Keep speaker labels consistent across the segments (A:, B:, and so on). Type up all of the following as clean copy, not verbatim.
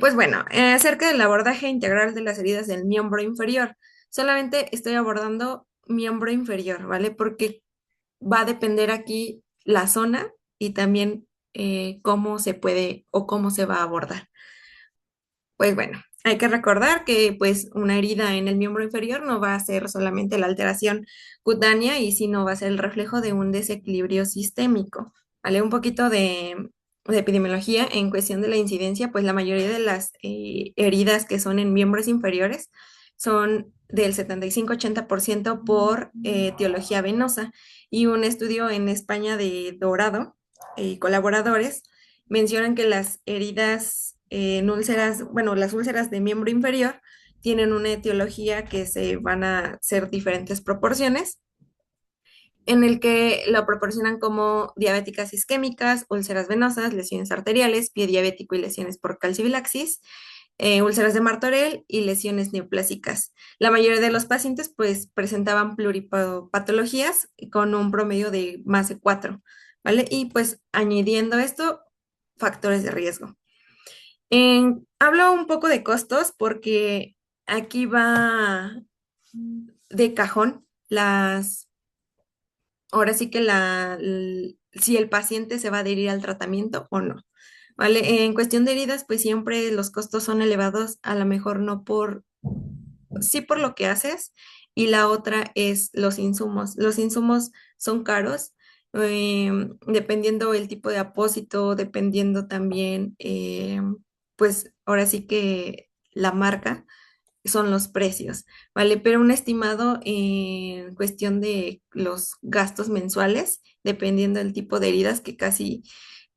A: Pues bueno, acerca del abordaje integral de las heridas del miembro inferior, solamente estoy abordando miembro inferior, ¿vale? Porque va a depender aquí la zona y también cómo se puede o cómo se va a abordar. Pues bueno, hay que recordar que pues una herida en el miembro inferior no va a ser solamente la alteración cutánea y sino va a ser el reflejo de un desequilibrio sistémico, ¿vale? Un poquito de epidemiología en cuestión de la incidencia, pues la mayoría de las heridas que son en miembros inferiores son del 75-80% por etiología venosa y un estudio en España de Dorado y colaboradores mencionan que las heridas en úlceras, bueno, las úlceras de miembro inferior tienen una etiología que se van a ser diferentes proporciones, en el que lo proporcionan como diabéticas isquémicas, úlceras venosas, lesiones arteriales, pie diabético y lesiones por calcifilaxis, úlceras de Martorell y lesiones neoplásicas. La mayoría de los pacientes pues presentaban pluripatologías con un promedio de más de 4, ¿vale? Y pues añadiendo esto, factores de riesgo. Hablo un poco de costos porque aquí va de cajón ahora sí que si el paciente se va a adherir al tratamiento o no. ¿Vale? En cuestión de heridas, pues siempre los costos son elevados, a lo mejor no sí por lo que haces, y la otra es los insumos. Los insumos son caros, dependiendo el tipo de apósito, dependiendo también, pues ahora sí que la marca son los precios, ¿vale? Pero un estimado en cuestión de los gastos mensuales, dependiendo del tipo de heridas, que casi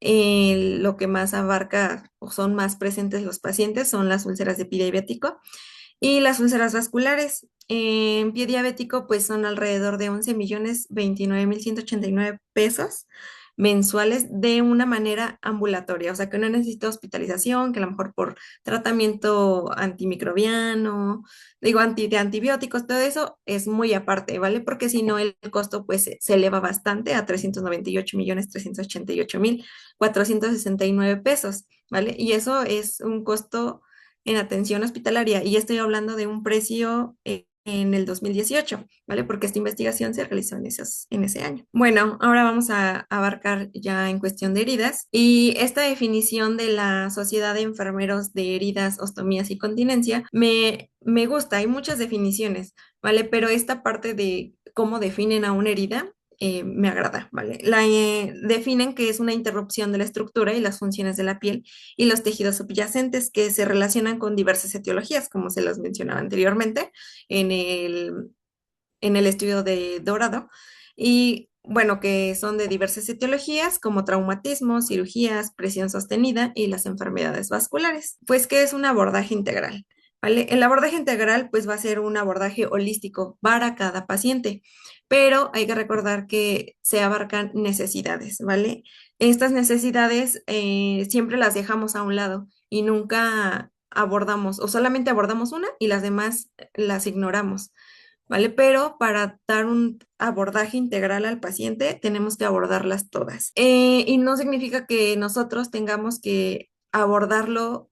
A: lo que más abarca o son más presentes los pacientes son las úlceras de pie diabético y las úlceras vasculares. En pie diabético, pues son alrededor de 11.029.189 pesos mensuales de una manera ambulatoria, o sea que no necesita hospitalización, que a lo mejor por tratamiento antimicrobiano, digo, de antibióticos, todo eso es muy aparte, ¿vale? Porque si no, el costo pues se eleva bastante a 398.388.469 pesos, ¿vale? Y eso es un costo en atención hospitalaria y estoy hablando de un precio en el 2018, ¿vale? Porque esta investigación se realizó en ese año. Bueno, ahora vamos a abarcar ya en cuestión de heridas y esta definición de la Sociedad de Enfermeros de Heridas, Ostomías y Continencia me gusta, hay muchas definiciones, ¿vale? Pero esta parte de cómo definen a una herida me agrada, ¿vale? Definen que es una interrupción de la estructura y las funciones de la piel y los tejidos subyacentes que se relacionan con diversas etiologías, como se los mencionaba anteriormente en en el estudio de Dorado. Y bueno, que son de diversas etiologías como traumatismo, cirugías, presión sostenida y las enfermedades vasculares. Pues, ¿qué es un abordaje integral? ¿Vale? El abordaje integral pues va a ser un abordaje holístico para cada paciente, pero hay que recordar que se abarcan necesidades, ¿vale? Estas necesidades siempre las dejamos a un lado y nunca abordamos o solamente abordamos una y las demás las ignoramos. ¿Vale? Pero para dar un abordaje integral al paciente, tenemos que abordarlas todas. Y no significa que nosotros tengamos que abordarlo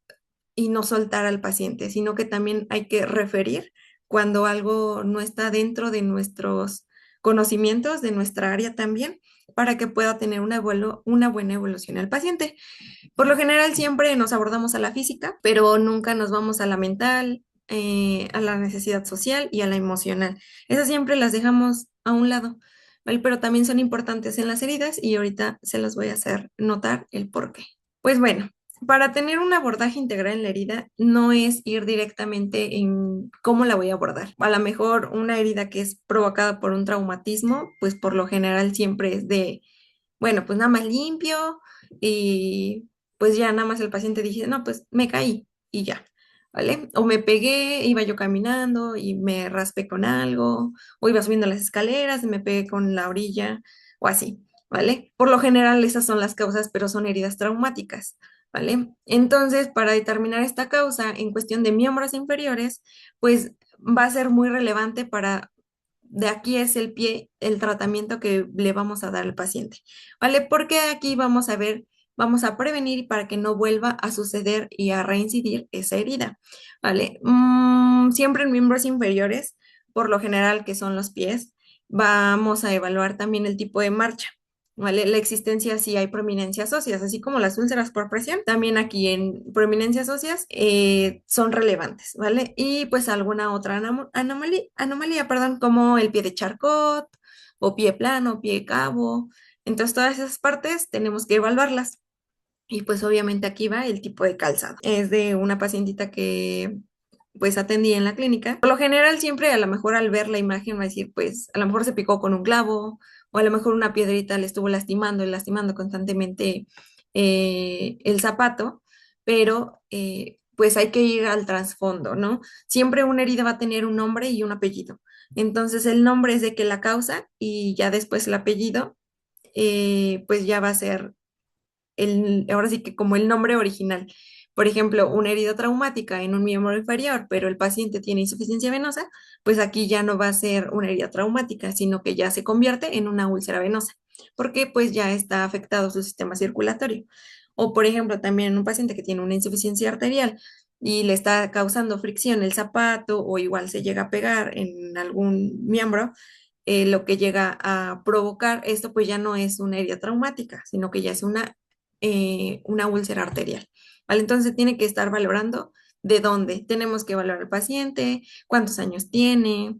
A: y no soltar al paciente, sino que también hay que referir cuando algo no está dentro de nuestros conocimientos, de nuestra área también, para que pueda tener una buena evolución al paciente. Por lo general siempre nos abordamos a la física, pero nunca nos vamos a la mental, a la necesidad social y a la emocional. Esas siempre las dejamos a un lado, ¿vale? Pero también son importantes en las heridas y ahorita se los voy a hacer notar el por qué. Pues bueno, para tener un abordaje integral en la herida no es ir directamente en cómo la voy a abordar. A lo mejor una herida que es provocada por un traumatismo, pues por lo general siempre es de, bueno, pues nada más limpio y pues ya nada más el paciente dice, no, pues me caí y ya, ¿vale? O me pegué, iba yo caminando y me raspé con algo, o iba subiendo las escaleras y me pegué con la orilla o así, ¿vale? Por lo general esas son las causas, pero son heridas traumáticas, ¿vale? Entonces, para determinar esta causa en cuestión de miembros inferiores, pues va a ser muy relevante para de aquí es el pie, el tratamiento que le vamos a dar al paciente, ¿vale? Porque aquí vamos a ver vamos a prevenir y para que no vuelva a suceder y a reincidir esa herida, ¿vale? Siempre en miembros inferiores, por lo general que son los pies, vamos a evaluar también el tipo de marcha. ¿Vale? La existencia si hay prominencias óseas, así como las úlceras por presión, también aquí en prominencias óseas son relevantes, ¿vale? Y pues alguna otra anomalía, perdón, como el pie de Charcot o pie plano, pie cabo. Entonces todas esas partes tenemos que evaluarlas. Y pues obviamente aquí va el tipo de calzado. Es de una pacientita que pues atendí en la clínica. Por lo general siempre a lo mejor al ver la imagen va a decir pues a lo mejor se picó con un clavo o a lo mejor una piedrita le estuvo lastimando y lastimando constantemente el zapato, pero pues hay que ir al trasfondo, ¿no? Siempre una herida va a tener un nombre y un apellido. Entonces el nombre es de que la causa y ya después el apellido pues ya va a ser ahora sí que como el nombre original. Por ejemplo, una herida traumática en un miembro inferior, pero el paciente tiene insuficiencia venosa, pues aquí ya no va a ser una herida traumática, sino que ya se convierte en una úlcera venosa, porque pues ya está afectado su sistema circulatorio. O por ejemplo, también en un paciente que tiene una insuficiencia arterial y le está causando fricción el zapato o igual se llega a pegar en algún miembro, lo que llega a provocar esto pues ya no es una herida traumática, sino que ya es una úlcera arterial, ¿vale? Entonces tiene que estar valorando de dónde. Tenemos que evaluar al paciente, cuántos años tiene,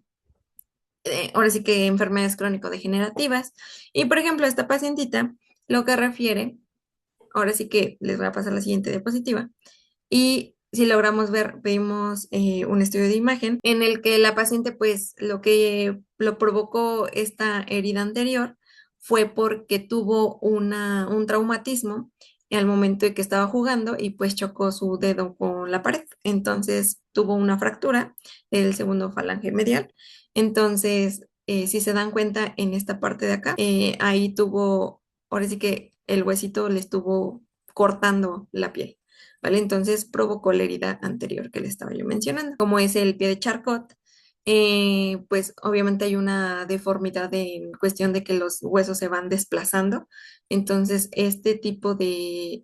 A: ahora sí que enfermedades crónico-degenerativas. Y por ejemplo, esta pacientita lo que refiere, ahora sí que les voy a pasar la siguiente diapositiva. Y si logramos ver, vemos un estudio de imagen en el que la paciente, pues lo que lo provocó esta herida anterior fue porque tuvo un traumatismo al momento de que estaba jugando y pues chocó su dedo con la pared. Entonces tuvo una fractura del segundo falange medial. Entonces, si se dan cuenta en esta parte de acá, ahí tuvo, ahora sí que el huesito le estuvo cortando la piel. ¿Vale? Entonces provocó la herida anterior que le estaba yo mencionando. Como es el pie de Charcot, pues obviamente hay una deformidad en cuestión de que los huesos se van desplazando. Entonces, este tipo de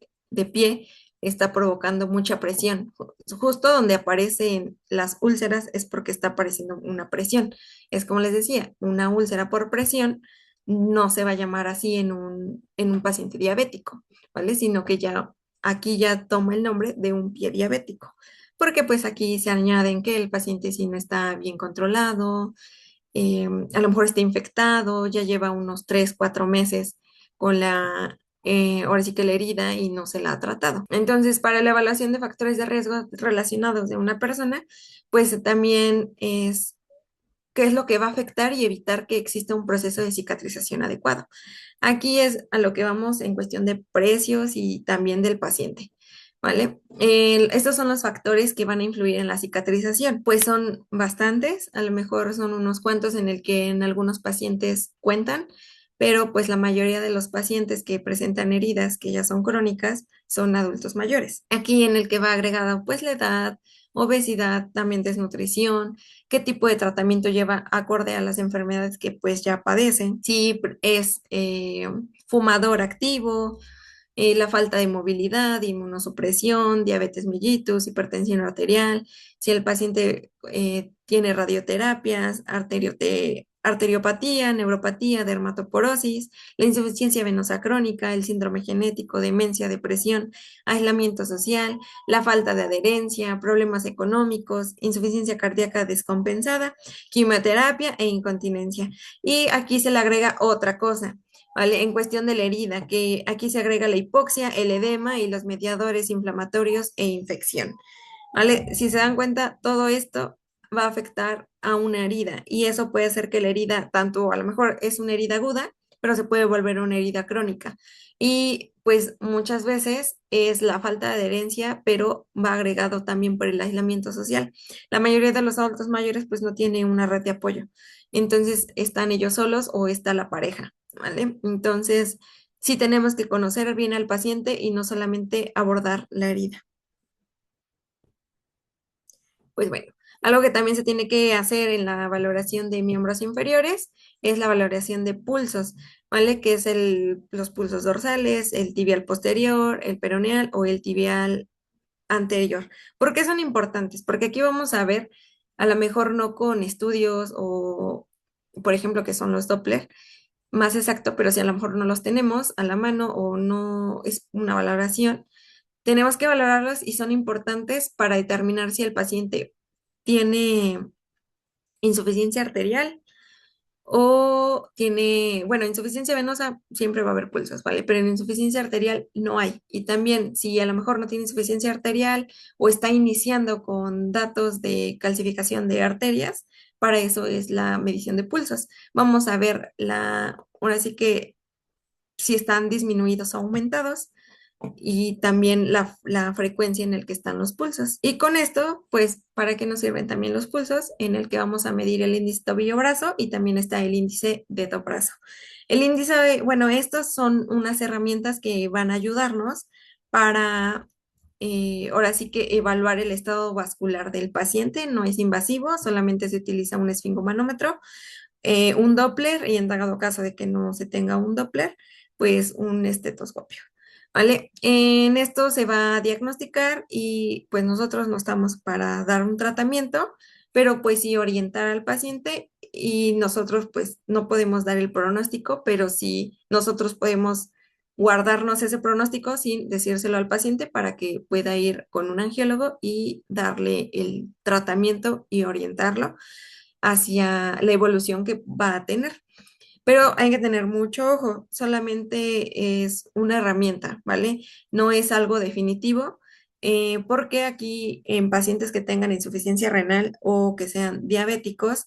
A: pie está provocando mucha presión. Justo donde aparecen las úlceras es porque está apareciendo una presión. Es como les decía, una úlcera por presión no se va a llamar así en un paciente diabético, ¿vale? Sino que ya aquí ya toma el nombre de un pie diabético, porque pues aquí se añaden que el paciente si no está bien controlado, a lo mejor está infectado, ya lleva unos 3, 4 meses con ahora sí que la herida y no se la ha tratado. Entonces, para la evaluación de factores de riesgo relacionados de una persona, pues también es qué es lo que va a afectar y evitar que exista un proceso de cicatrización adecuado. Aquí es a lo que vamos en cuestión de precios y también del paciente, ¿vale? Estos son los factores que van a influir en la cicatrización, pues son bastantes, a lo mejor son unos cuantos en el que en algunos pacientes cuentan, pero pues la mayoría de los pacientes que presentan heridas que ya son crónicas son adultos mayores. Aquí en el que va agregada pues la edad, obesidad, también desnutrición, qué tipo de tratamiento lleva acorde a las enfermedades que pues ya padecen, si es fumador activo, la falta de movilidad, inmunosupresión, diabetes mellitus, hipertensión arterial, si el paciente tiene radioterapias, arteriopatía, neuropatía, dermatoporosis, la insuficiencia venosa crónica, el síndrome genético, demencia, depresión, aislamiento social, la falta de adherencia, problemas económicos, insuficiencia cardíaca descompensada, quimioterapia e incontinencia. Y aquí se le agrega otra cosa. ¿Vale? En cuestión de la herida, que aquí se agrega la hipoxia, el edema y los mediadores inflamatorios e infección. ¿Vale? Si se dan cuenta, todo esto va a afectar a una herida y eso puede hacer que la herida, tanto a lo mejor es una herida aguda, pero se puede volver una herida crónica. Y pues muchas veces es la falta de adherencia, pero va agregado también por el aislamiento social. La mayoría de los adultos mayores pues no tiene una red de apoyo. Entonces están ellos solos o está la pareja, ¿vale? Entonces sí tenemos que conocer bien al paciente y no solamente abordar la herida. Pues bueno, algo que también se tiene que hacer en la valoración de miembros inferiores es la valoración de pulsos. ¿vale? Que es los pulsos dorsales, el tibial posterior, el peroneal o el tibial anterior. ¿Por qué son importantes? Porque aquí vamos a ver, a lo mejor no con estudios o, por ejemplo, que son los Doppler, más exacto, pero si a lo mejor no los tenemos a la mano o no es una valoración, tenemos que valorarlos y son importantes para determinar si el paciente tiene insuficiencia arterial o tiene, bueno, insuficiencia venosa siempre va a haber pulsos, ¿vale? Pero en insuficiencia arterial no hay. Y también si a lo mejor no tiene insuficiencia arterial o está iniciando con datos de calcificación de arterias, para eso es la medición de pulsos. Vamos a ver ahora sí que si están disminuidos o aumentados y también la frecuencia en el que están los pulsos. Y con esto, pues, ¿para qué nos sirven también los pulsos? En el que vamos a medir el índice tobillo-brazo y también está el índice dedo-brazo. El índice, bueno, estos son unas herramientas que van a ayudarnos para, ahora sí que evaluar el estado vascular del paciente. No es invasivo, solamente se utiliza un esfingomanómetro, un Doppler y en dado caso de que no se tenga un Doppler, pues un estetoscopio. ¿Vale? En esto se va a diagnosticar y pues nosotros no estamos para dar un tratamiento, pero pues sí orientar al paciente y nosotros pues no podemos dar el pronóstico, pero sí nosotros podemos guardarnos ese pronóstico sin decírselo al paciente para que pueda ir con un angiólogo y darle el tratamiento y orientarlo hacia la evolución que va a tener. Pero hay que tener mucho ojo, solamente es una herramienta, ¿vale? No es algo definitivo, porque aquí en pacientes que tengan insuficiencia renal o que sean diabéticos,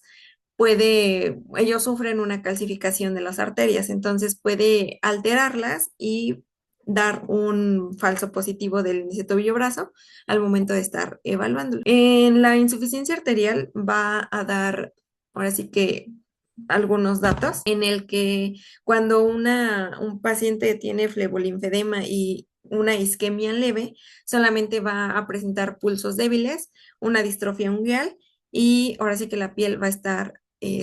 A: ellos sufren una calcificación de las arterias, entonces puede alterarlas y dar un falso positivo del índice tobillo-brazo al momento de estar evaluándolo. En la insuficiencia arterial va a dar, ahora sí que algunos datos en el que cuando un paciente tiene flebolinfedema y una isquemia leve, solamente va a presentar pulsos débiles, una distrofia unguial y ahora sí que la piel va a estar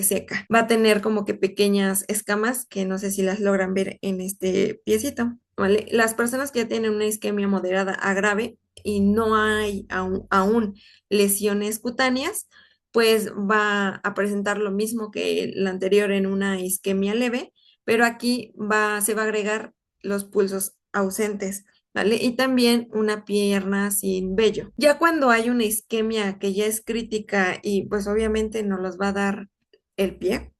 A: seca. Va a tener como que pequeñas escamas que no sé si las logran ver en este piecito, ¿vale? Las personas que ya tienen una isquemia moderada a grave y no hay aún lesiones cutáneas, pues va a presentar lo mismo que el anterior en una isquemia leve, pero aquí se va a agregar los pulsos ausentes, ¿vale? Y también una pierna sin vello. Ya cuando hay una isquemia que ya es crítica y pues obviamente no los va a dar el pie,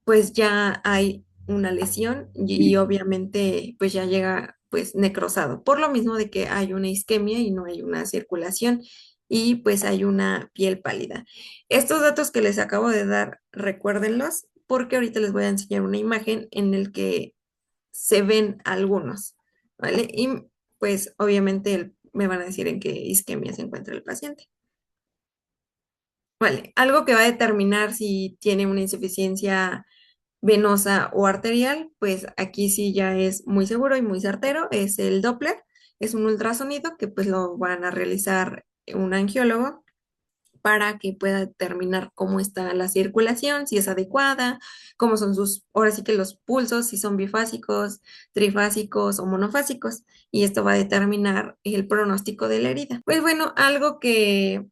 A: pues ya hay una lesión y obviamente pues ya llega pues necrosado, por lo mismo de que hay una isquemia y no hay una circulación y pues hay una piel pálida. Estos datos que les acabo de dar, recuérdenlos porque ahorita les voy a enseñar una imagen en el que se ven algunos, ¿vale? Y pues obviamente me van a decir en qué isquemia se encuentra el paciente. Vale, algo que va a determinar si tiene una insuficiencia venosa o arterial, pues aquí sí ya es muy seguro y muy certero, es el Doppler, es un ultrasonido que pues lo van a realizar un angiólogo para que pueda determinar cómo está la circulación, si es adecuada, cómo son ahora sí que los pulsos, si son bifásicos, trifásicos o monofásicos, y esto va a determinar el pronóstico de la herida. Pues bueno, algo que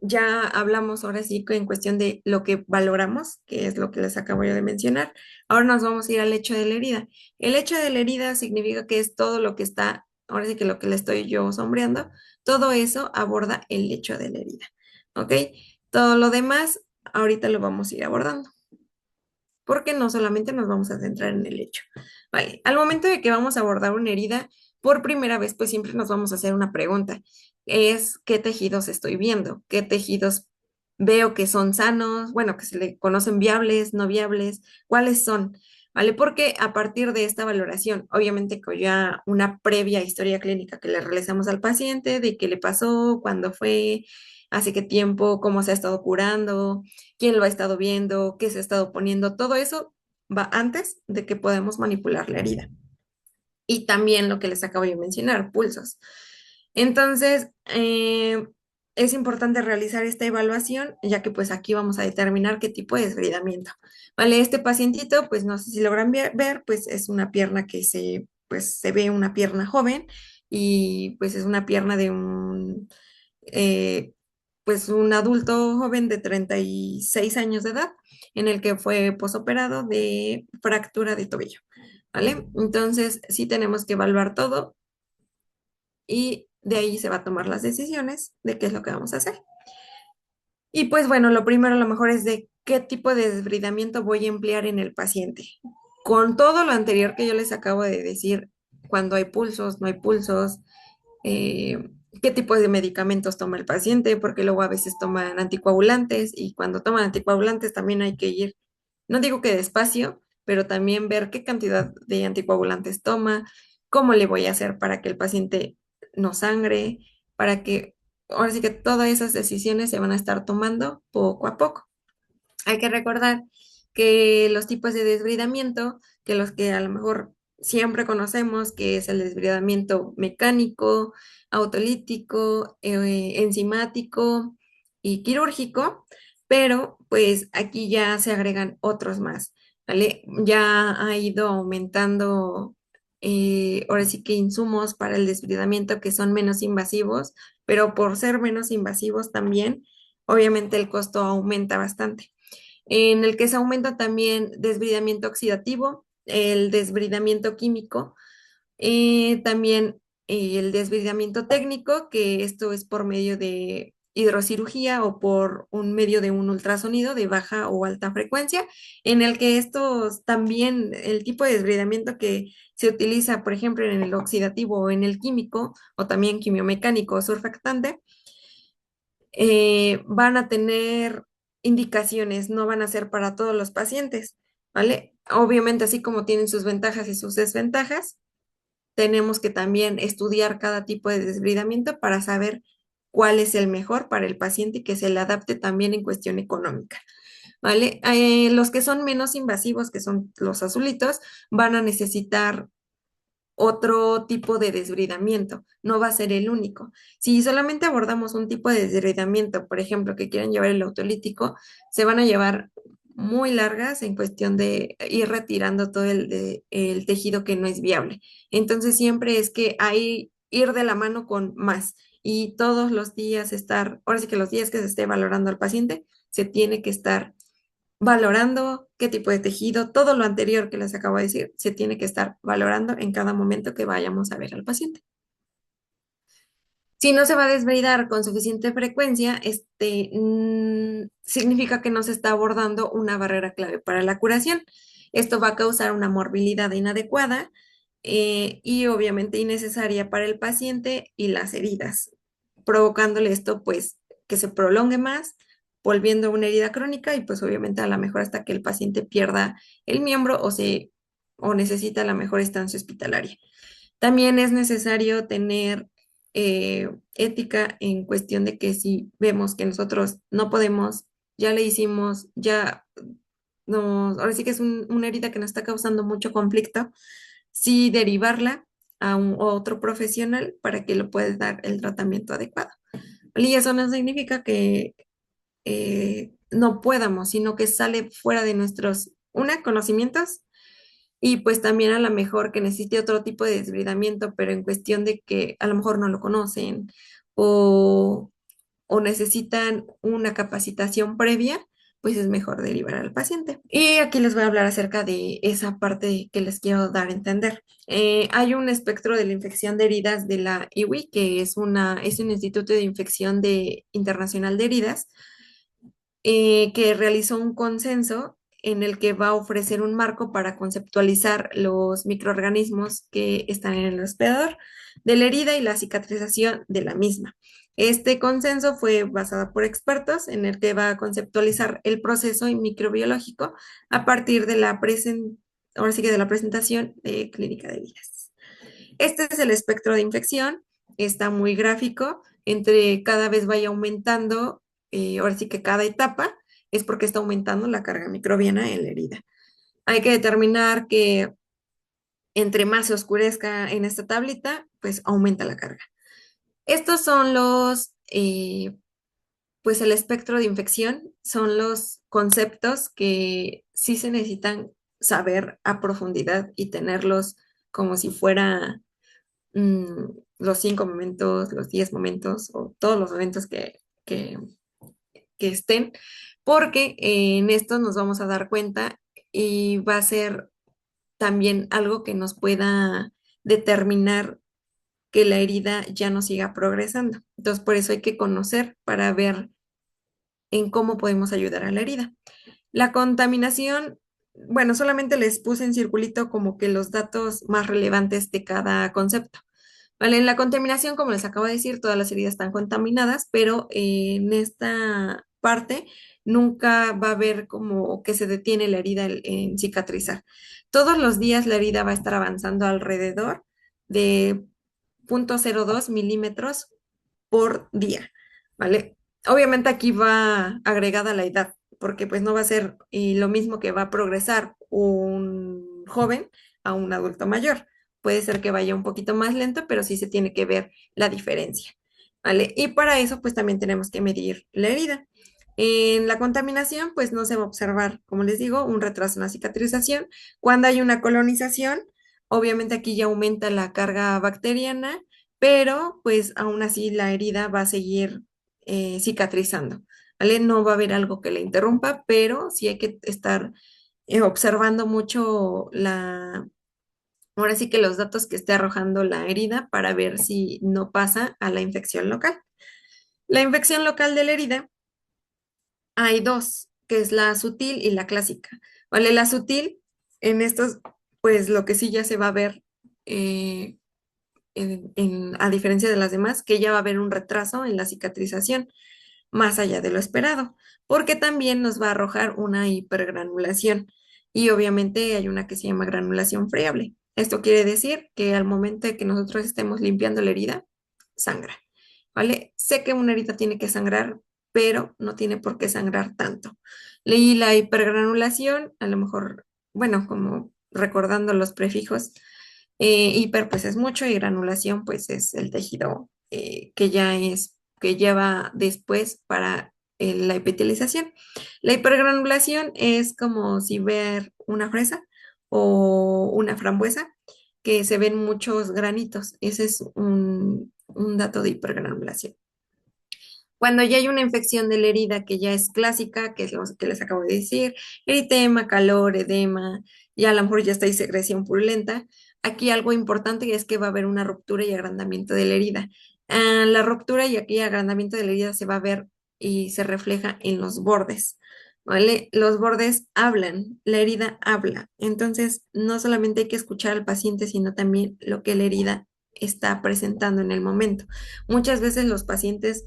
A: ya hablamos ahora sí que en cuestión de lo que valoramos, que es lo que les acabo yo de mencionar. Ahora nos vamos a ir al hecho de la herida. El hecho de la herida significa que es todo lo que está, ahora sí que lo que le estoy yo sombreando, todo eso aborda el hecho de la herida. ¿Ok? Todo lo demás, ahorita lo vamos a ir abordando, porque no solamente nos vamos a centrar en el hecho. Vale, al momento de que vamos a abordar una herida, por primera vez, pues siempre nos vamos a hacer una pregunta. Es, ¿qué tejidos estoy viendo? ¿Qué tejidos veo que son sanos? Bueno, que se le conocen viables, no viables. ¿Cuáles son? ¿Vale? Porque a partir de esta valoración, obviamente con ya una previa historia clínica que le realizamos al paciente, de qué le pasó, cuándo fue, hace qué tiempo, cómo se ha estado curando, quién lo ha estado viendo, qué se ha estado poniendo, todo eso va antes de que podamos manipular la herida. Y también lo que les acabo de mencionar, pulsos. Entonces, es importante realizar esta evaluación, ya que pues aquí vamos a determinar qué tipo de desbridamiento. Vale, este pacientito, pues no sé si logran ver, pues es una pierna que pues se ve una pierna joven y pues es una pierna de eh, pues un adulto joven de 36 años de edad, en el que fue posoperado de fractura de tobillo, ¿vale? Entonces, sí tenemos que evaluar todo y de ahí se va a tomar las decisiones de qué es lo que vamos a hacer. Y pues bueno, lo primero a lo mejor es de qué tipo de desbridamiento voy a emplear en el paciente. Con todo lo anterior que yo les acabo de decir, cuando hay pulsos, no hay pulsos, qué tipo de medicamentos toma el paciente, porque luego a veces toman anticoagulantes y cuando toman anticoagulantes también hay que ir, no digo que despacio, pero también ver qué cantidad de anticoagulantes toma, cómo le voy a hacer para que el paciente no sangre, para que, ahora sí que todas esas decisiones se van a estar tomando poco a poco. Hay que recordar que los tipos de desbridamiento, que los que a lo mejor siempre conocemos, que es el desbridamiento mecánico, autolítico, enzimático y quirúrgico, pero pues aquí ya se agregan otros más, ¿vale? Ya ha ido aumentando, ahora sí que insumos para el desbridamiento que son menos invasivos, pero por ser menos invasivos también, obviamente el costo aumenta bastante en el que se aumenta también desbridamiento oxidativo, el desbridamiento químico, también el desbridamiento técnico, que esto es por medio de hidrocirugía o por un medio de un ultrasonido de baja o alta frecuencia, en el que estos también, el tipo de desbridamiento que se utiliza, por ejemplo, en el oxidativo o en el químico, o también quimiomecánico o surfactante, van a tener indicaciones, no van a ser para todos los pacientes, ¿vale? Obviamente, así como tienen sus ventajas y sus desventajas, tenemos que también estudiar cada tipo de desbridamiento para saber cuál es el mejor para el paciente y que se le adapte también en cuestión económica, ¿vale? Los que son menos invasivos, que son los azulitos, van a necesitar otro tipo de desbridamiento, no va a ser el único. Si solamente abordamos un tipo de desbridamiento, por ejemplo, que quieran llevar el autolítico, se van a llevar muy largas en cuestión de ir retirando todo el tejido que no es viable. Entonces siempre es que hay ir de la mano con más y todos los días estar, ahora sí que los días que se esté valorando al paciente, se tiene que estar valorando qué tipo de tejido, todo lo anterior que les acabo de decir, se tiene que estar valorando en cada momento que vayamos a ver al paciente. Si no se va a desbridar con suficiente frecuencia, significa que no se está abordando una barrera clave para la curación. Esto va a causar una morbilidad inadecuada y obviamente innecesaria para el paciente y las heridas, provocándole esto pues que se prolongue más, volviendo a una herida crónica y pues obviamente a la mejor hasta que el paciente pierda el miembro o necesita la mejor estancia hospitalaria. También es necesario tener ética en cuestión de que si vemos que nosotros no podemos, ya le hicimos, ahora sí que es una herida que nos está causando mucho conflicto, sí derivarla a otro profesional para que le pueda dar el tratamiento adecuado. Y eso no significa que no podamos, sino que sale fuera de nuestros, conocimientos y pues también a lo mejor que necesite otro tipo de desbridamiento, pero en cuestión de que a lo mejor no lo conocen o, o necesitan una capacitación previa, pues es mejor derivar al paciente. Y aquí les voy a hablar acerca de esa parte que les quiero dar a entender. Hay un espectro de la infección de heridas de la IWI, que es un instituto de infección internacional de heridas, que realizó un consenso en el que va a ofrecer un marco para conceptualizar los microorganismos que están en el hospedador de la herida y la cicatrización de la misma. Este consenso fue basado por expertos en el que va a conceptualizar el proceso microbiológico a partir de ahora sí que de la presentación de clínica de heridas. Este es el espectro de infección, está muy gráfico, entre cada vez vaya aumentando, ahora sí que cada etapa es porque está aumentando la carga microbiana en la herida. Hay que determinar que entre más se oscurezca en esta tablita, pues aumenta la carga. Estos son pues el espectro de infección son los conceptos que sí se necesitan saber a profundidad y tenerlos como si fuera mm, los 5 momentos, los 10 momentos o todos los momentos que, que estén, porque en esto nos vamos a dar cuenta y va a ser también algo que nos pueda determinar que la herida ya no siga progresando. Entonces, por eso hay que conocer para ver en cómo podemos ayudar a la herida. La contaminación, bueno, solamente les puse en circulito como que los datos más relevantes de cada concepto. Vale, en la contaminación, como les acabo de decir, todas las heridas están contaminadas, pero en esta parte nunca va a haber como que se detiene la herida en cicatrizar. Todos los días la herida va a estar avanzando alrededor de 0,02 milímetros por día, ¿vale? Obviamente aquí va agregada la edad, porque pues no va a ser lo mismo que va a progresar un joven a un adulto mayor. Puede ser que vaya un poquito más lento, pero sí se tiene que ver la diferencia, ¿vale? Y para eso pues también tenemos que medir la herida. En la contaminación, pues no se va a observar, como les digo, un retraso en la cicatrización. Cuando hay una colonización, obviamente aquí ya aumenta la carga bacteriana, pero pues aún así la herida va a seguir cicatrizando, ¿vale? No va a haber algo que le interrumpa, pero sí hay que estar observando mucho ahora sí que los datos que esté arrojando la herida para ver si no pasa a la infección local. La infección local de la herida hay dos, que es la sutil y la clásica, ¿vale? La sutil, en estos, pues lo que sí ya se va a ver eh, a diferencia de las demás, que ya va a haber un retraso en la cicatrización, más allá de lo esperado, porque también nos va a arrojar una hipergranulación y obviamente hay una que se llama granulación friable. Esto quiere decir que al momento de que nosotros estemos limpiando la herida, sangra, ¿vale? Sé que una herida tiene que sangrar, pero no tiene por qué sangrar tanto. Leí la hipergranulación, a lo mejor, bueno, como recordando los prefijos, hiper pues es mucho y granulación pues es el tejido que ya es, que lleva después para la epitelización. La hipergranulación es como si ver una fresa o una frambuesa que se ven muchos granitos. Ese es un dato de hipergranulación. Cuando ya hay una infección de la herida que ya es clásica, que es lo que les acabo de decir, eritema, calor, edema, ya a lo mejor ya está ahí secreción purulenta. Aquí algo importante es que va a haber una ruptura y agrandamiento de la herida. La ruptura y aquí agrandamiento de la herida se va a ver y se refleja en los bordes, ¿vale? Los bordes hablan, la herida habla. Entonces, no solamente hay que escuchar al paciente, sino también lo que la herida está presentando en el momento. Muchas veces los pacientes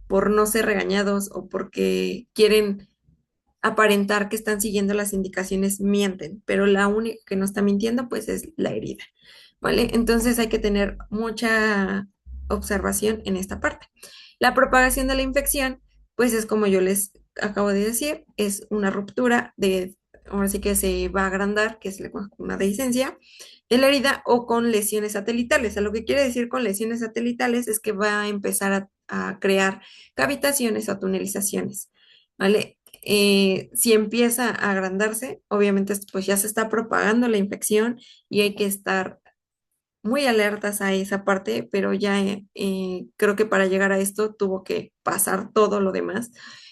A: por no ser regañados o porque quieren aparentar que están siguiendo las indicaciones, mienten, pero la única que no está mintiendo, pues es la herida, ¿vale? Entonces hay que tener mucha observación en esta parte. La propagación de la infección, pues es como yo les acabo de decir, es una ruptura de, ahora sí que se va a agrandar, que es una dehiscencia de la herida o con lesiones satelitales. A lo que quiere decir con lesiones satelitales es que va a empezar a crear cavitaciones o tunelizaciones, ¿vale? Si empieza a agrandarse, obviamente pues ya se está propagando la infección y hay que estar muy alertas a esa parte, pero ya creo que para llegar a esto tuvo que pasar todo lo demás.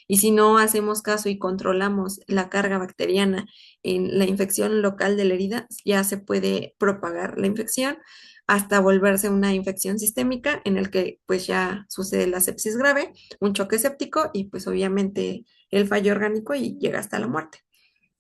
A: Y si no hacemos caso y controlamos la carga bacteriana en la infección local de la herida, ya se puede propagar la infección hasta volverse una infección sistémica en el que pues ya sucede la sepsis grave, un choque séptico y pues obviamente el fallo orgánico y llega hasta la muerte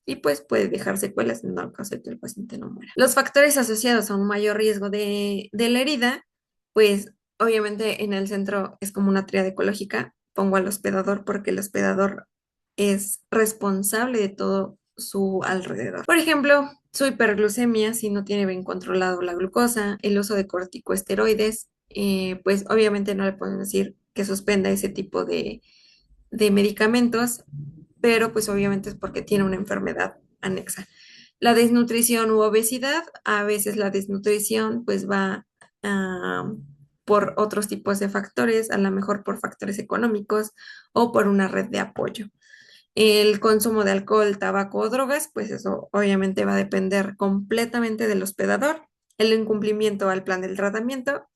A: y pues puede dejar secuelas en dado caso de que el paciente no muera. Los factores asociados a un mayor riesgo de la herida, pues obviamente en el centro es como una tríada ecológica. Pongo al hospedador porque el hospedador es responsable de todo su alrededor. Por ejemplo, su hiperglucemia, si no tiene bien controlado la glucosa, el uso de corticosteroides, pues obviamente no le podemos decir que suspenda ese tipo de medicamentos, pero pues obviamente es porque tiene una enfermedad anexa. La desnutrición u obesidad, a veces la desnutrición pues va a por otros tipos de factores, a lo mejor por factores económicos o por una red de apoyo. El consumo de alcohol, tabaco o drogas, pues eso obviamente va a depender completamente del hospedador. El incumplimiento al plan del tratamiento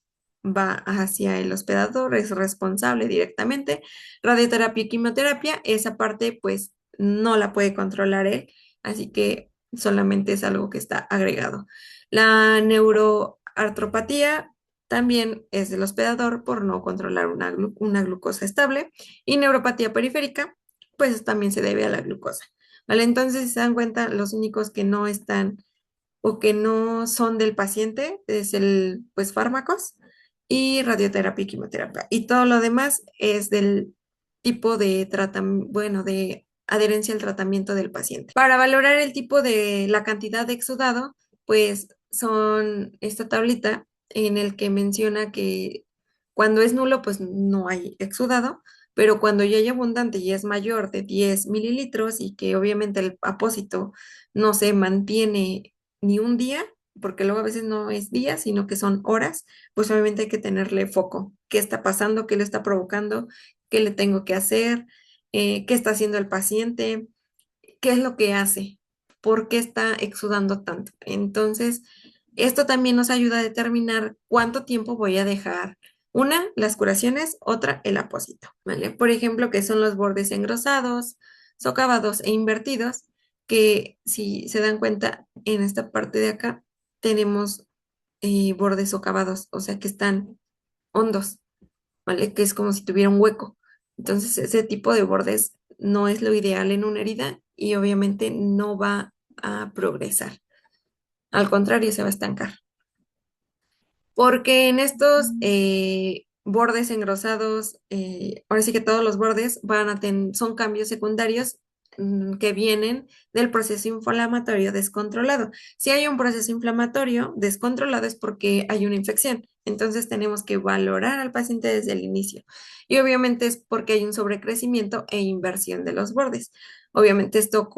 A: va hacia el hospedador, es responsable directamente. Radioterapia y quimioterapia, esa parte pues no la puede controlar él, así que solamente es algo que está agregado. La neuroartropatía también es del hospedador por no controlar una glucosa estable y neuropatía periférica pues también se debe a la glucosa, ¿vale? Entonces, si se dan cuenta, los únicos que no están o que no son del paciente es el, pues, fármacos y radioterapia y quimioterapia. Y todo lo demás es del tipo de tratamiento, bueno, de adherencia al tratamiento del paciente. Para valorar el tipo de la cantidad de exudado, pues son esta tablita en el que menciona que cuando es nulo, pues no hay exudado, pero cuando ya hay abundante y es mayor de 10 mililitros y que obviamente el apósito no se mantiene ni un día, porque luego a veces no es días, sino que son horas, pues obviamente hay que tenerle foco. ¿Qué está pasando? ¿Qué le está provocando? ¿Qué le tengo que hacer? ¿Qué está haciendo el paciente? ¿Qué es lo que hace? ¿Por qué está exudando tanto? Entonces, esto también nos ayuda a determinar cuánto tiempo voy a dejar. Una, las curaciones, otra, el apósito, ¿vale? Por ejemplo, que son los bordes engrosados, socavados e invertidos, que si se dan cuenta, en esta parte de acá tenemos bordes socavados, o sea que están hondos, ¿vale? Que es como si tuviera un hueco. Entonces, ese tipo de bordes no es lo ideal en una herida y obviamente no va a progresar. Al contrario, se va a estancar. Porque en estos bordes engrosados, ahora sí que todos los bordes son cambios secundarios que vienen del proceso inflamatorio descontrolado. Si hay un proceso inflamatorio descontrolado es porque hay una infección. Entonces tenemos que valorar al paciente desde el inicio. Y obviamente es porque hay un sobrecrecimiento e inversión de los bordes. Obviamente esto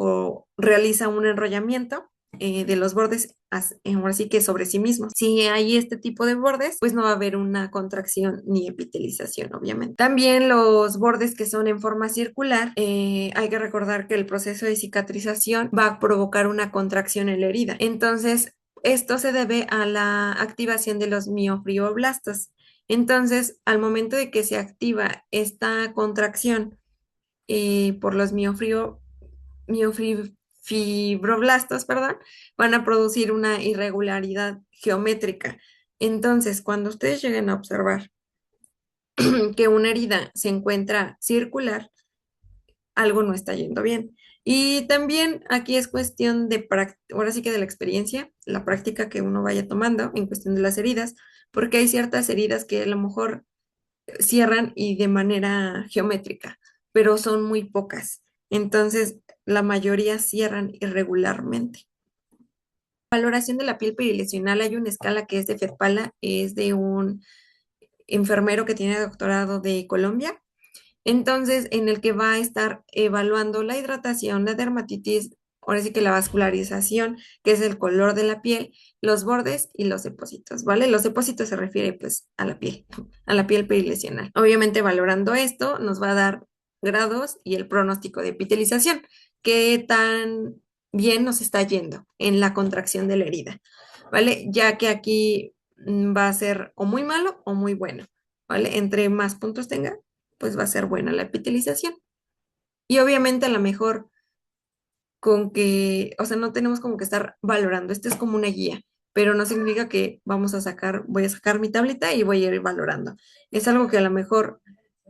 A: realiza un enrollamiento de los bordes, ahora sí que sobre sí mismos. Si hay este tipo de bordes, pues no va a haber una contracción ni epitelización, obviamente. También los bordes que son en forma circular, hay que recordar que el proceso de cicatrización va a provocar una contracción en la herida. Entonces, esto se debe a la activación de los miofibroblastos. Entonces, al momento de que se activa esta contracción por los miofibroblastos, perdón, van a producir una irregularidad geométrica. Entonces, cuando ustedes lleguen a observar que una herida se encuentra circular, algo no está yendo bien. Y también aquí es cuestión de ahora sí que de la experiencia, la práctica que uno vaya tomando en cuestión de las heridas, porque hay ciertas heridas que a lo mejor cierran y de manera geométrica, pero son muy pocas. Entonces, la mayoría cierran irregularmente. Valoración de la piel perilesional, hay una escala que es de FEPALA, es de un enfermero que tiene doctorado de Colombia. Entonces, en el que va a estar evaluando la hidratación, la dermatitis, ahora sí que la vascularización, que es el color de la piel, los bordes y los depósitos, ¿vale? Los depósitos se refiere pues a la piel perilesional. Obviamente, valorando esto, nos va a dar grados y el pronóstico de epitelización, qué tan bien nos está yendo en la contracción de la herida, ¿vale? Ya que aquí va a ser o muy malo o muy bueno, ¿vale? Entre más puntos tenga, pues va a ser buena la epitelización. Y obviamente a lo mejor con que, o sea, no tenemos como que estar valorando, esto es como una guía, pero no significa que voy a sacar mi tablita y voy a ir valorando. Es algo que a lo mejor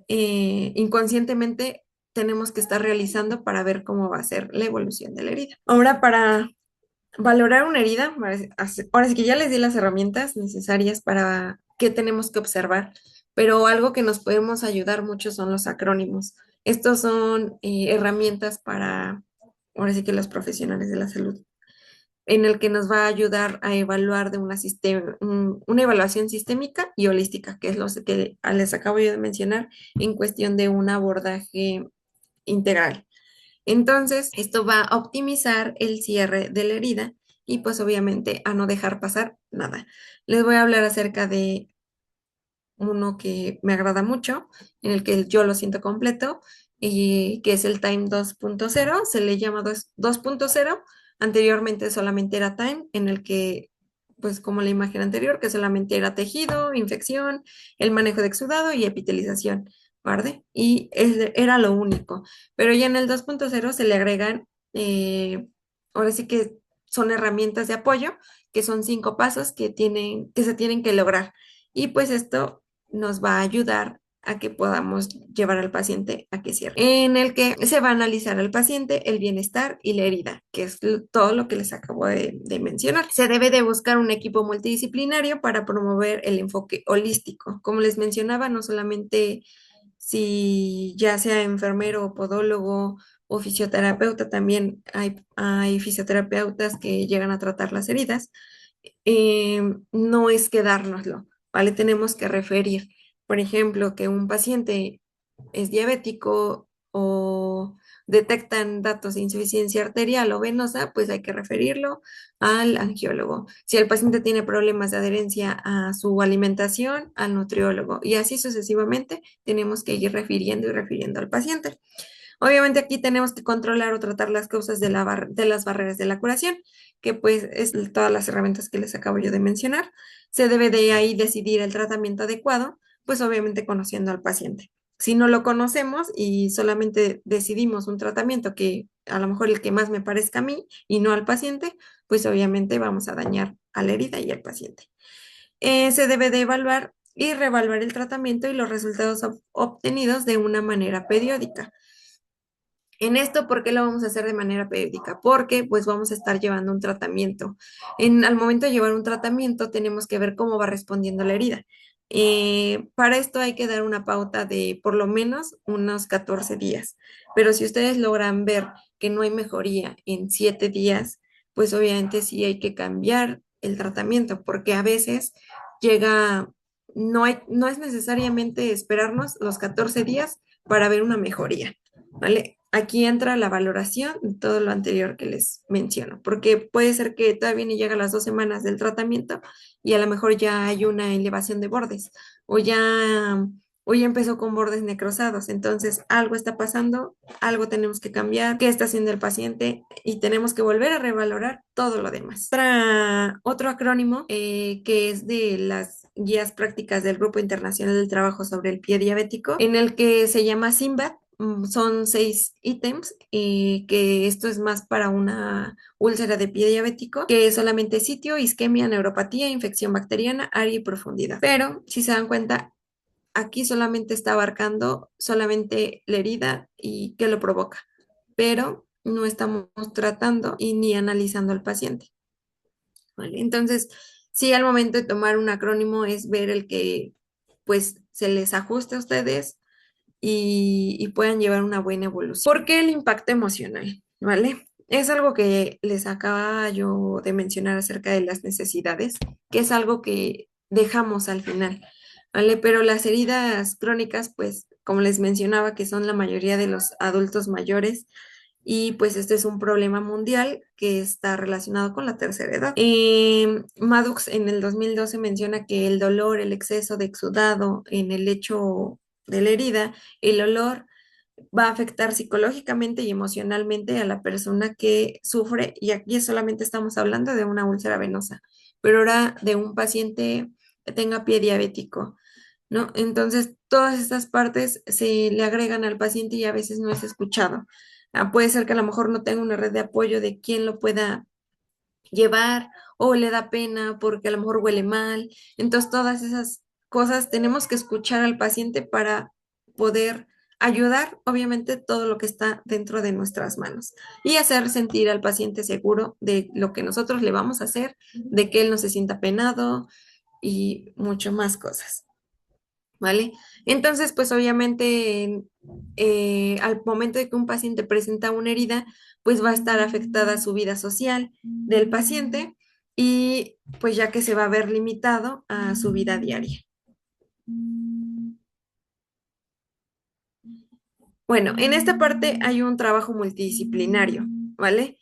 A: inconscientemente tenemos que estar realizando para ver cómo va a ser la evolución de la herida. Ahora, para valorar una herida, ahora sí que ya les di las herramientas necesarias para qué tenemos que observar, pero algo que nos podemos ayudar mucho son los acrónimos. Estos son herramientas para, ahora sí que los profesionales de la salud, en el que nos va a ayudar a evaluar de una evaluación sistémica y holística, que es lo que les acabo yo de mencionar en cuestión de un abordaje integral. Entonces, esto va a optimizar el cierre de la herida y pues obviamente a no dejar pasar nada. Les voy a hablar acerca de uno que me agrada mucho, en el que yo lo siento completo, y que es el Time 2.0, se le llama 2.0. Anteriormente solamente era Time, en el que, pues como la imagen anterior, que solamente era tejido, infección, el manejo de exudado y epitelización, ¿vale? Y era lo único. Pero ya en el 2.0 se le agregan, ahora sí que son herramientas de apoyo, que son 5 pasos que se tienen que lograr. Y pues esto nos va a ayudar a que podamos llevar al paciente a que cierre, en el que se va a analizar al paciente el bienestar y la herida, que es todo lo que les acabo de mencionar. Se debe de buscar un equipo multidisciplinario para promover el enfoque holístico. Como les mencionaba, no solamente si ya sea enfermero o podólogo o fisioterapeuta, también hay fisioterapeutas que llegan a tratar las heridas. No es quedárnoslo, ¿vale? Tenemos que referir, por ejemplo, que un paciente es diabético o detectan datos de insuficiencia arterial o venosa, pues hay que referirlo al angiólogo. Si el paciente tiene problemas de adherencia a su alimentación, al nutriólogo, y así sucesivamente tenemos que ir refiriendo y refiriendo al paciente. Obviamente aquí tenemos que controlar o tratar las causas de las barreras de la curación, que pues es todas las herramientas que les acabo yo de mencionar. Se debe de ahí decidir el tratamiento adecuado, pues obviamente conociendo al paciente. Si no lo conocemos y solamente decidimos un tratamiento que a lo mejor el que más me parezca a mí y no al paciente, pues obviamente vamos a dañar a la herida y al paciente. Se debe de evaluar y reevaluar el tratamiento y los resultados obtenidos de una manera periódica. En esto, ¿por qué lo vamos a hacer de manera periódica? Porque pues vamos a estar llevando un tratamiento. Al momento de llevar un tratamiento, tenemos que ver cómo va respondiendo la herida. Para esto hay que dar una pauta de por lo menos unos 14 días. Pero si ustedes logran ver que no hay mejoría en 7 días, pues obviamente sí hay que cambiar el tratamiento, porque a veces llega, no es necesariamente esperarnos los 14 días para ver una mejoría. ¿Vale? Aquí entra la valoración de todo lo anterior que les menciono, porque puede ser que todavía ni llega a las 2 semanas del tratamiento y a lo mejor ya hay una elevación de bordes o o ya empezó con bordes necrosados. Entonces, algo está pasando, algo tenemos que cambiar, qué está haciendo el paciente y tenemos que volver a revalorar todo lo demás. Otro acrónimo que es de las guías prácticas del Grupo Internacional del Trabajo sobre el Pie Diabético, en el que se llama SIMBAD. Son 6 ítems, que esto es más para una úlcera de pie diabético, que es solamente sitio, isquemia, neuropatía, infección bacteriana, área y profundidad. Pero si se dan cuenta, aquí solamente está abarcando solamente la herida y qué lo provoca, pero no estamos tratando y ni analizando al paciente, ¿vale? Entonces, sí, al momento de tomar un acrónimo es ver el que pues se les ajuste a ustedes y puedan llevar una buena evolución. ¿Por qué el impacto emocional? ¿Vale? Es algo que les acaba yo de mencionar acerca de las necesidades, que es algo que dejamos al final, ¿vale? Pero las heridas crónicas, pues, como les mencionaba, que son la mayoría de los adultos mayores, y pues este es un problema mundial que está relacionado con la tercera edad. Maddox en el 2012 menciona que el dolor, el exceso de exudado en el lecho de la herida, el olor va a afectar psicológicamente y emocionalmente a la persona que sufre, y aquí solamente estamos hablando de una úlcera venosa, pero ahora de un paciente que tenga pie diabético, ¿no? Entonces, todas estas partes se le agregan al paciente y a veces no es escuchado. Puede ser que a lo mejor no tenga una red de apoyo de quien lo pueda llevar o le da pena porque a lo mejor huele mal. Entonces, todas esas cosas tenemos que escuchar al paciente para poder ayudar, obviamente, todo lo que está dentro de nuestras manos y hacer sentir al paciente seguro de lo que nosotros le vamos a hacer, de que él no se sienta penado y mucho más cosas. ¿Vale? Entonces, pues obviamente al momento de que un paciente presenta una herida, pues va a estar afectada su vida social del paciente y pues ya que se va a ver limitado a su vida diaria. Bueno, en esta parte hay un trabajo multidisciplinario, ¿vale?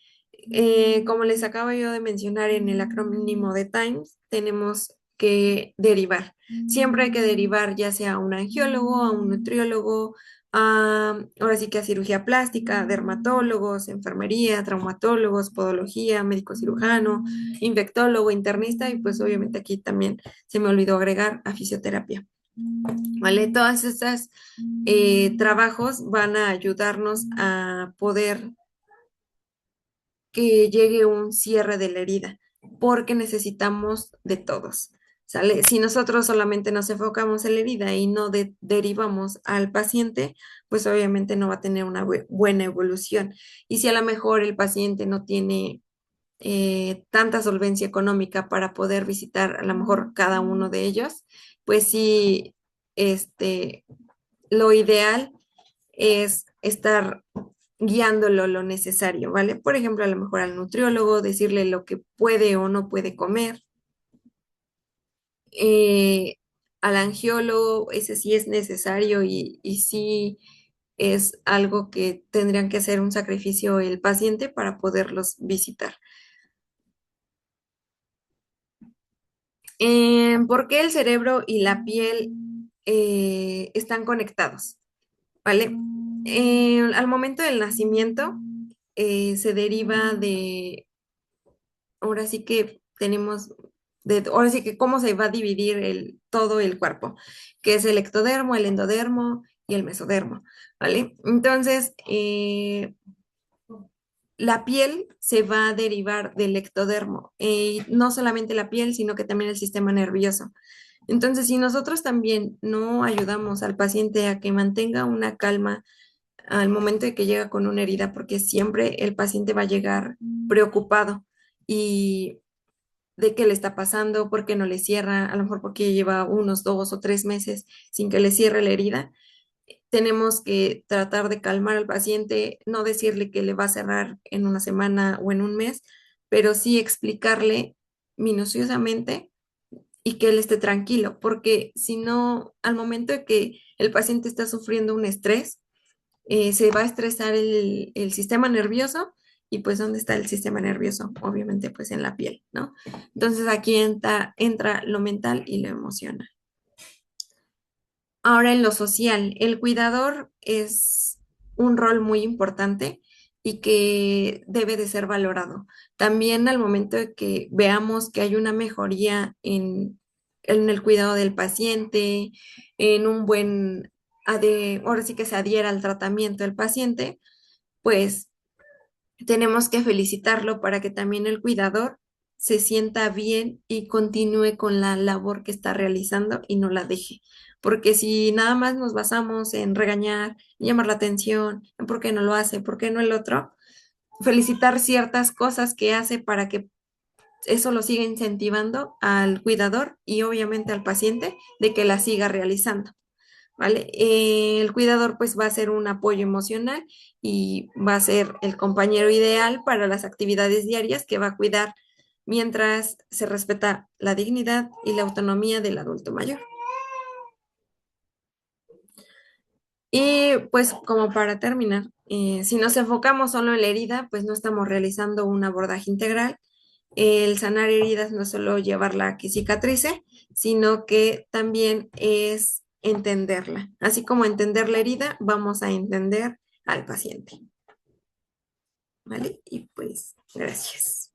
A: Como les acabo yo de mencionar en el acrónimo de TIMES, tenemos que derivar. Siempre hay que derivar ya sea a un angiólogo, a un nutriólogo, ahora sí que a cirugía plástica, dermatólogos, enfermería, traumatólogos, podología, médico cirujano, infectólogo, internista y pues obviamente aquí también se me olvidó agregar a fisioterapia. ¿Vale? Todas estas trabajos van a ayudarnos a poder que llegue un cierre de la herida, porque necesitamos de todos. ¿Sale? Si nosotros solamente nos enfocamos en la herida y no derivamos al paciente, pues obviamente no va a tener una buena evolución. Y si a lo mejor el paciente no tiene tanta solvencia económica para poder visitar a lo mejor cada uno de ellos, pues sí, este, lo ideal es estar guiándolo lo necesario, ¿vale? Por ejemplo, a lo mejor al nutriólogo, decirle lo que puede o no puede comer. Al angiólogo, ese sí es necesario y sí es algo que tendrían que hacer un sacrificio el paciente para poderlos visitar. ¿Por qué el cerebro y la piel están conectados? ¿Vale? Al momento del nacimiento se deriva de, ahora sí que tenemos, ahora sí que cómo se va a dividir todo el cuerpo, que es el ectodermo, el endodermo y el mesodermo, ¿vale? Entonces, la piel se va a derivar del ectodermo, no solamente la piel, sino que también el sistema nervioso. Entonces, si nosotros también no ayudamos al paciente a que mantenga una calma al momento de que llega con una herida, porque siempre el paciente va a llegar preocupado y de qué le está pasando, por qué no le cierra, a lo mejor porque lleva unos 2 o 3 meses sin que le cierre la herida. Tenemos que tratar de calmar al paciente, no decirle que le va a cerrar en una semana o en un mes, pero sí explicarle minuciosamente y que él esté tranquilo, porque si no, al momento de que el paciente está sufriendo un estrés, se va a estresar el sistema nervioso y pues ¿dónde está el sistema nervioso? Obviamente pues en la piel, ¿no? Entonces aquí entra lo mental y lo emocional. Ahora en lo social, el cuidador es un rol muy importante y que debe de ser valorado. También al momento de que veamos que hay una mejoría en el cuidado del paciente, en un buen, ahora sí que se adhiera al tratamiento del paciente, pues tenemos que felicitarlo para que también el cuidador se sienta bien y continúe con la labor que está realizando y no la deje. Porque si nada más nos basamos en regañar, en llamar la atención, en por qué no lo hace, por qué no el otro, felicitar ciertas cosas que hace para que eso lo siga incentivando al cuidador y obviamente al paciente de que la siga realizando. ¿Vale? El cuidador pues va a ser un apoyo emocional y va a ser el compañero ideal para las actividades diarias que va a cuidar mientras se respeta la dignidad y la autonomía del adulto mayor. Y pues como para terminar, si nos enfocamos solo en la herida, pues no estamos realizando un abordaje integral. El sanar heridas no es solo llevarla a que cicatrice, sino que también es entenderla. Así como entender la herida, vamos a entender al paciente. ¿Vale? Y pues, gracias.